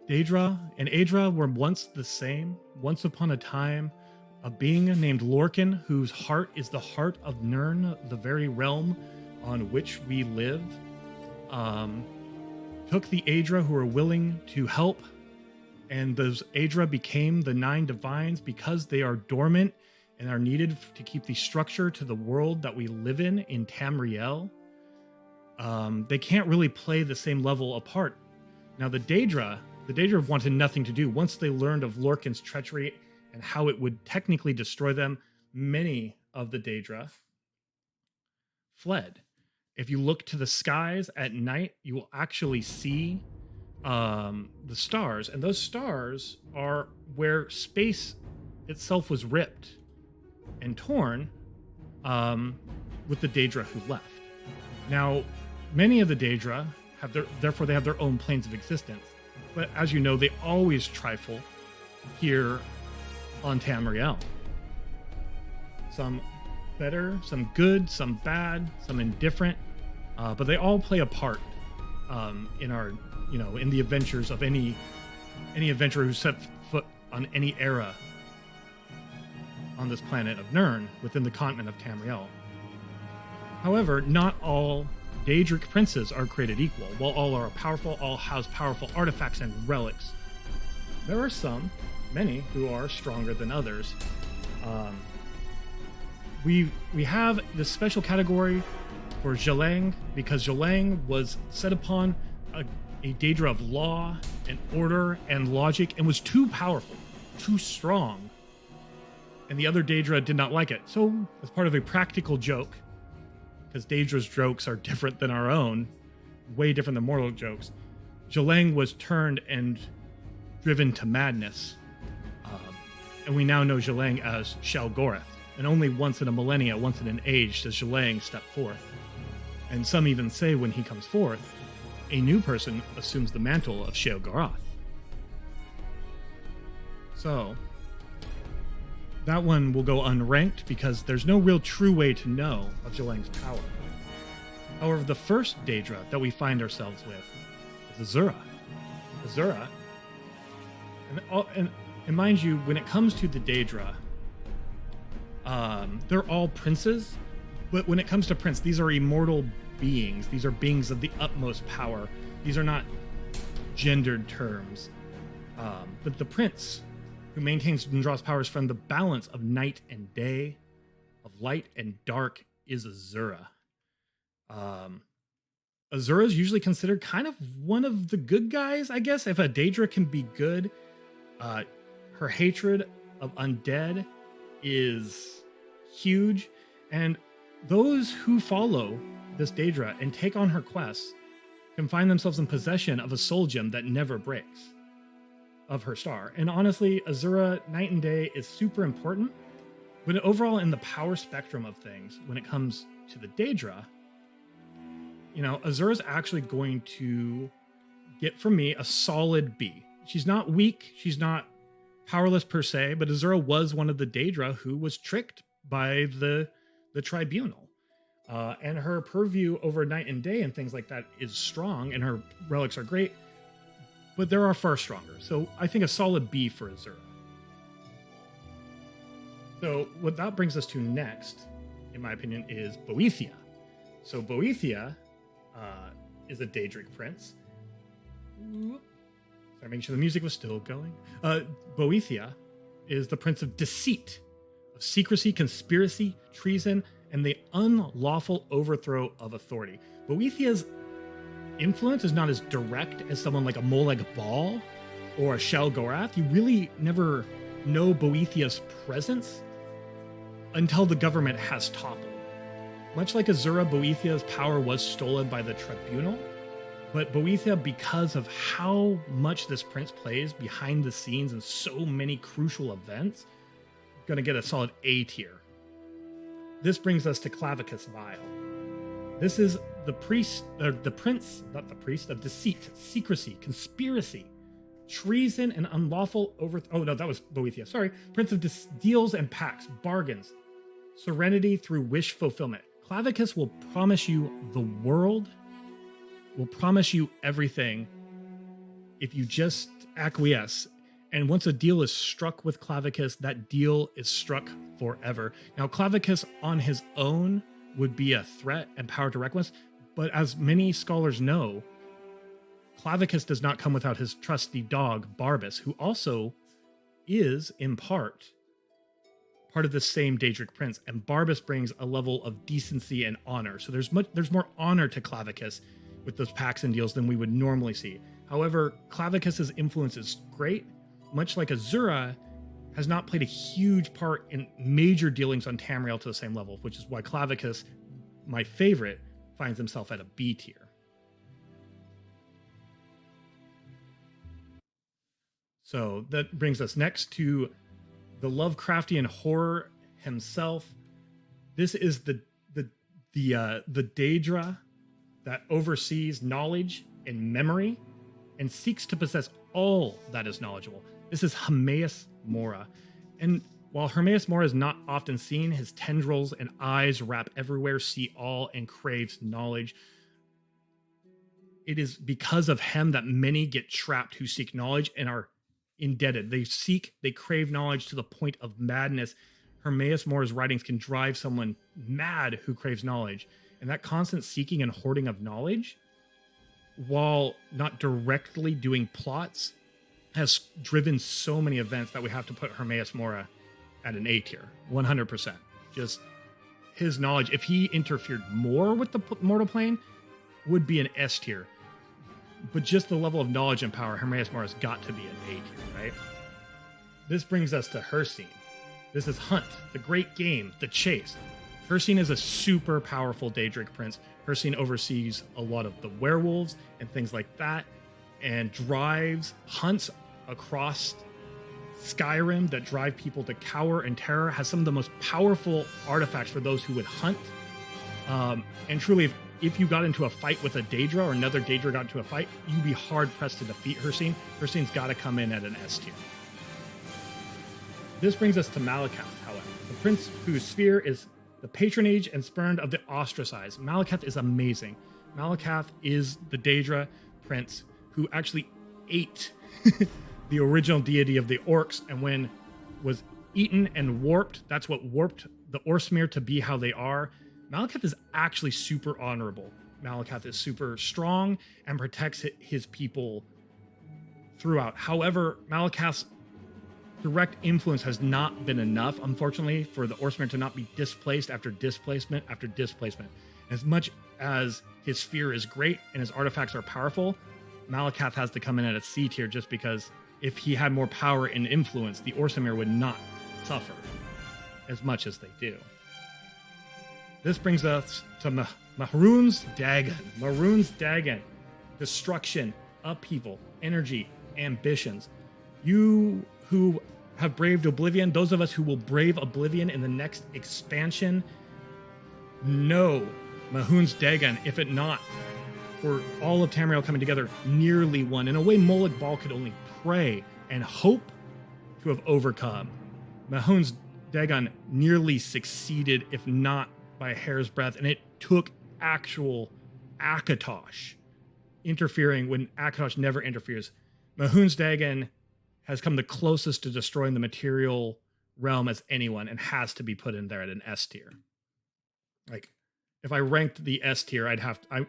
Daedra and Aedra were once the same. Once upon a time, a being named Lorcan, whose heart is the heart of Nirn, the very realm on which we live, took the Aedra who were willing to help, and those Aedra became the 9 divines because they are dormant and are needed to keep the structure to the world that we live in Tamriel. They can't really play the same level apart. Now the Daedra wanted nothing to do. Once they learned of Lorcan's treachery and how it would technically destroy them, many of the Daedra fled. If you look to the skies at night, you will actually see the stars, and those stars are where space itself was ripped and torn with the Daedra who left. Now, many of the Daedra therefore they have their own planes of existence. But as you know, they always trifle here on Tamriel. Some better, some good, some bad, some indifferent, but they all play a part in our, in the adventures of any adventurer who set foot on any era on this planet of Nirn within the continent of Tamriel. However, not all Daedric Princes are created equal. While all are powerful, all house powerful artifacts and relics, there are many who are stronger than others. We have this special category for Zhelang because Zhelang was set upon a Daedra of law and order and logic and was too powerful, too strong, and the other Daedra did not like it. So, as part of a practical joke, because Daedra's jokes are different than our own, way different than mortal jokes, Zhelang was turned and driven to madness. And we now know Zhelang as Shea Gorath. And only once in a millennia, once in an age, does Zhelang step forth. And some even say when he comes forth, a new person assumes the mantle of Shea Gorath. So, that one will go unranked because there's no real true way to know of Zhelang's power. However, the first Daedra that we find ourselves with is Azura. Azura, and mind you, when it comes to the Daedra, they're all princes, but when it comes to prince, these are immortal beings. These are beings of the utmost power. These are not gendered terms. But the prince who maintains and draws powers from the balance of night and day, of light and dark, is Azura. Azura is usually considered kind of one of the good guys, I guess. If a Daedra can be good, her hatred of undead is huge, and those who follow this Daedra and take on her quests can find themselves in possession of a soul gem that never breaks of her star. And honestly, Azura night and day is super important, but overall in the power spectrum of things, when it comes to the Daedra, Azura's actually going to get from me a solid B. She's not weak, she's not powerless per se, but Azura was one of the Daedra who was tricked by the tribunal. And her purview over night and day and things like that is strong, and her relics are great, but there are far stronger. So I think a solid B for Azura. So what that brings us to next, in my opinion, is Boethiah. So Boethiah is a Daedric prince. Sorry, making sure the music was still going. Boethiah is the prince of deceit, of secrecy, conspiracy, treason, and the unlawful overthrow of authority. Boethiah's influence is not as direct as someone like a Molag Bal or a Shea Gorath. You really never know Boethiah's presence until the government has toppled. Much like Azura, Boethiah's power was stolen by the tribunal, but Boethiah, because of how much this prince plays behind the scenes in so many crucial events, gonna get a solid A tier. This brings us to Clavicus Vile. This is the prince of deceit, secrecy, conspiracy, treason, and unlawful overthrow. Oh no, that was Boethiah. Sorry. Prince of deals and pacts, bargains, serenity through wish fulfillment. Clavicus will promise you the world, will promise you everything, if you just acquiesce, and once a deal is struck with Clavicus, that deal is struck forever. Now, Clavicus on his own would be a threat and power to reckon with, but as many scholars know, Clavicus does not come without his trusty dog, Barbas, who also is, in part of the same Daedric Prince, and Barbas brings a level of decency and honor. So there's more honor to Clavicus with those pacts and deals than we would normally see. However, Clavicus's influence is great, much like Azura has not played a huge part in major dealings on Tamriel to the same level, which is why Clavicus, my favorite, finds himself at a B tier. So that brings us next to the Lovecraftian horror himself. This is the Daedra that oversees knowledge and memory and seeks to possess all that is knowledgeable. This is Hamas Mora. And while Hamas Mora is not often seen, his tendrils and eyes wrap everywhere, see all, and craves knowledge. It is because of him that many get trapped who seek knowledge and are indebted. They crave knowledge to the point of madness. Hamas Mora's writings can drive someone mad who craves knowledge. And that constant seeking and hoarding of knowledge, while not directly doing plots, has driven so many events that we have to put Hamas Mora at an A tier, 100%. Just his knowledge, if he interfered more with the mortal plane, would be an S tier. But just the level of knowledge and power, Hamas Mora's got to be an A tier, right? This brings us to Hircine. This is Hunt, the great game, the chase. Hircine is a super powerful Daedric Prince. Hircine oversees a lot of the werewolves and things like that, and drives hunts across Skyrim that drive people to cower and terror, has some of the most powerful artifacts for those who would hunt. And truly, if you got into a fight with a Daedra or another Daedra got into a fight, you'd be hard-pressed to defeat Hircine. Hircine's got to come in at an S tier. This brings us to Malacath, however, the prince whose sphere is the patronage and spurned of the ostracized. Malacath is amazing. Malacath is the Daedra prince who actually ate the original deity of the orcs, and when was eaten and warped, that's what warped the Orsmere to be how they are. Malacath is actually super honorable. Malacath is super strong and protects his people throughout. However, Malacath's direct influence has not been enough, unfortunately, for the Orsmere to not be displaced after displacement after displacement. As much as his sphere is great and his artifacts are powerful, Malacath has to come in at a C tier just because if he had more power and influence, the Orsimere would not suffer as much as they do. This brings us to Mehrunes Dagon. Mehrunes Dagon. Destruction, upheaval, energy, ambitions. You who have braved Oblivion, those of us who will brave Oblivion in the next expansion, know Mehrunes Dagon, if it not for all of Tamriel coming together, nearly won. In a way, Molag Bal could only pray and hope to have overcome. Mehrunes Dagon nearly succeeded, if not by a hair's breadth, and it took actual Akatosh interfering when Akatosh never interferes. Mehrunes Dagon has come the closest to destroying the material realm as anyone, and has to be put in there at an S tier. Like, if I ranked the S tier,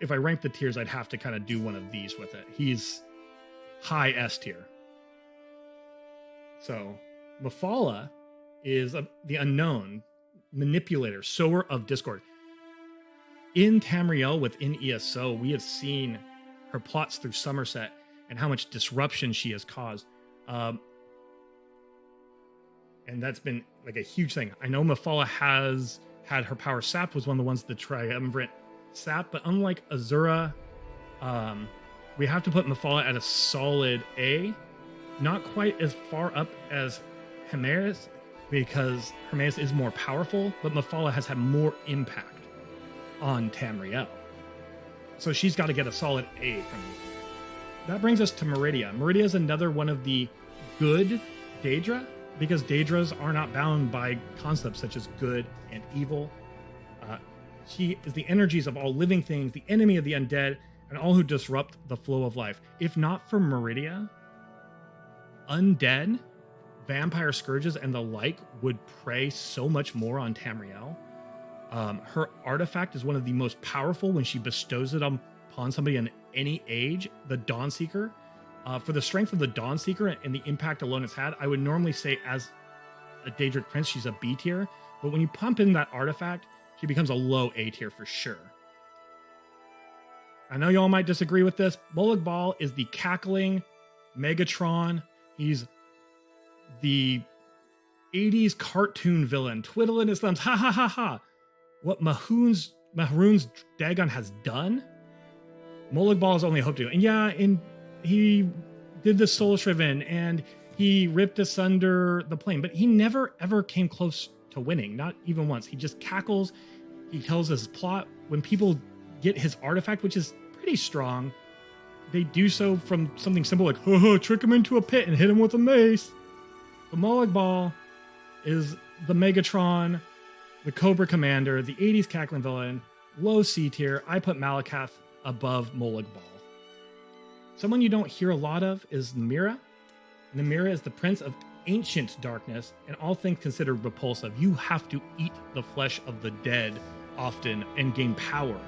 if I ranked the tiers, I'd have to kind of do one of these with it. He's high S tier. So, Mephala is the unknown manipulator, sower of discord. In Tamriel, within ESO, we have seen her plots through Somerset and how much disruption she has caused. And that's been like a huge thing. I know Mephala has had her power sapped, was one of the ones, the triumvirate sap, but unlike Azura, we have to put Mephala at a solid A. Not quite as far up as Hamas, because Hamas is more powerful, but Mephala has had more impact on Tamriel. So she's got to get a solid A from me. That brings us to Meridia. Meridia is another one of the good Daedra, because Daedras are not bound by concepts such as good and evil. She is the energies of all living things, the enemy of the undead, and all who disrupt the flow of life. If not for Meridia, undead, vampire scourges, and the like would prey so much more on Tamriel. Her artifact is one of the most powerful when she bestows it upon somebody in any age, the Dawnseeker. For the strength of the Dawnseeker and the impact alone it's had, I would normally say as a Daedric Prince, she's a B tier. But when you pump in that artifact, she becomes a low A tier for sure. I know y'all might disagree with this. Molag Bal is the cackling Megatron. He's the 80s cartoon villain, twiddling his thumbs, ha ha ha ha. What Mahoon's Dagon has done, Molag Bal has only hoped to. And yeah, he did the Soul Shriven and he ripped asunder the plane, but he never ever came close to winning, not even once. He just cackles. He tells his plot. When people get his artifact, which is pretty strong, they do so from something simple like, trick him into a pit and hit him with a mace. The Molag Bal is the Megatron, the Cobra Commander, the 80s cackling villain, low C tier. I put Malacath above Molag Bal. Someone you don't hear a lot of is Mira. Mira is the prince of ancient darkness, and all things considered repulsive. You have to eat the flesh of the dead often and gain power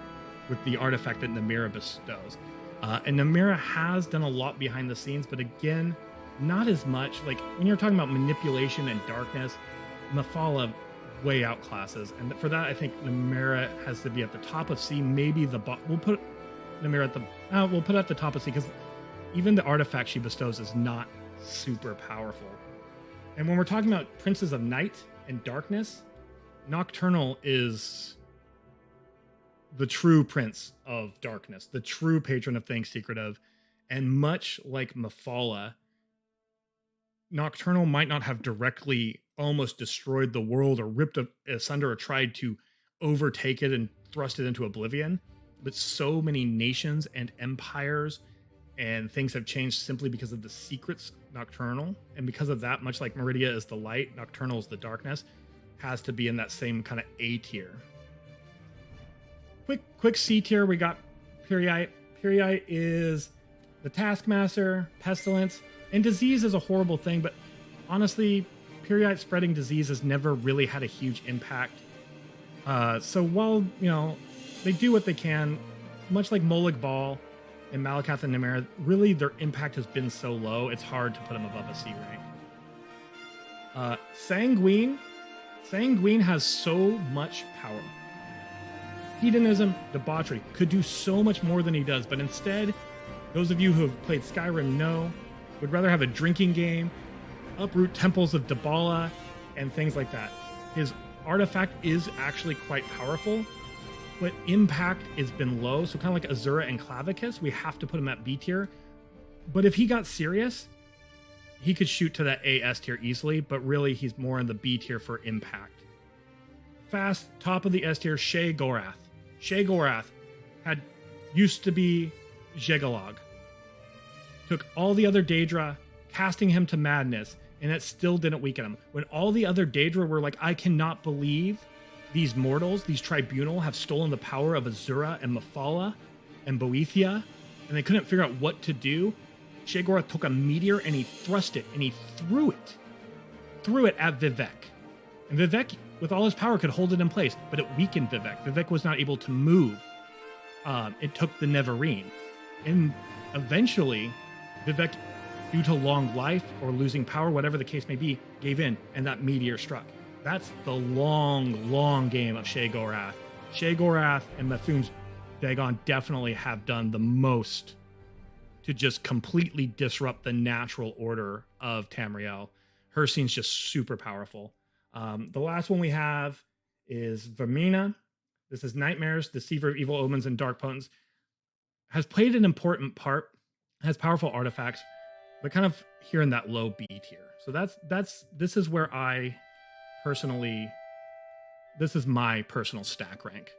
with the artifact that Mira bestows. And Mira has done a lot behind the scenes, but again, not as much. Like when you're talking about manipulation and darkness, Mephala way outclasses. And for that, I think Mira has to be at the top of C. Maybe we'll put Mira at we'll put it at the top of C because even the artifact she bestows is not super powerful. And when we're talking about princes of night and darkness, Nocturnal is the true prince of darkness, the true patron of things secretive. And much like Mephala, Nocturnal might not have directly almost destroyed the world or ripped asunder or tried to overtake it and thrust it into oblivion, but so many nations and empires and things have changed simply because of the secrets Nocturnal. And because of that, much like Meridia is the light, Nocturnal is the darkness, has to be in that same kind of A tier. Quick C tier, we got Periite. Periite is the Taskmaster, Pestilence, and disease is a horrible thing, but honestly, Periite spreading disease has never really had a huge impact. So while, they do what they can, much like Molag Bal and Malacath and Mira, really their impact has been so low, it's hard to put them above a C rank. Sanguine has so much power. Hedonism, debauchery, could do so much more than he does, but instead, those of you who have played Skyrim know, would rather have a drinking game, uproot temples of Dabala, and things like that. His artifact is actually quite powerful, but impact has been low, so kind of like Azura and Clavicus, we have to put him at B tier. But if he got serious, he could shoot to that A S tier easily, but really he's more in the B tier for impact. Fast, top of the S tier, Shea Gorath. Shea Gorath used to be Jegalog. Took all the other Daedra, casting him to madness, and it still didn't weaken him. When all the other Daedra were like, I cannot believe these mortals, these tribunal, have stolen the power of Azura and Mephala and Boethiah, and they couldn't figure out what to do, Shea Gorath took a meteor and he thrust it, and he threw it at Vivek. And Vivek, with all his power, could hold it in place, but it weakened Vivek. Vivek was not able to move. It took the Neverine. And eventually, Vivek, due to long life or losing power, whatever the case may be, gave in, and that meteor struck. That's the long game of Shea Gorath. Shea Gorath and Methun's Dagon definitely have done the most to just completely disrupt the natural order of Tamriel. Her scene's just super powerful. The last one we have is Vermina. This is Nightmares, Deceiver of Evil Omens and Dark Potents. Has played an important part, has powerful artifacts, but kind of here in that low B tier. So this is where this is my personal stack rank.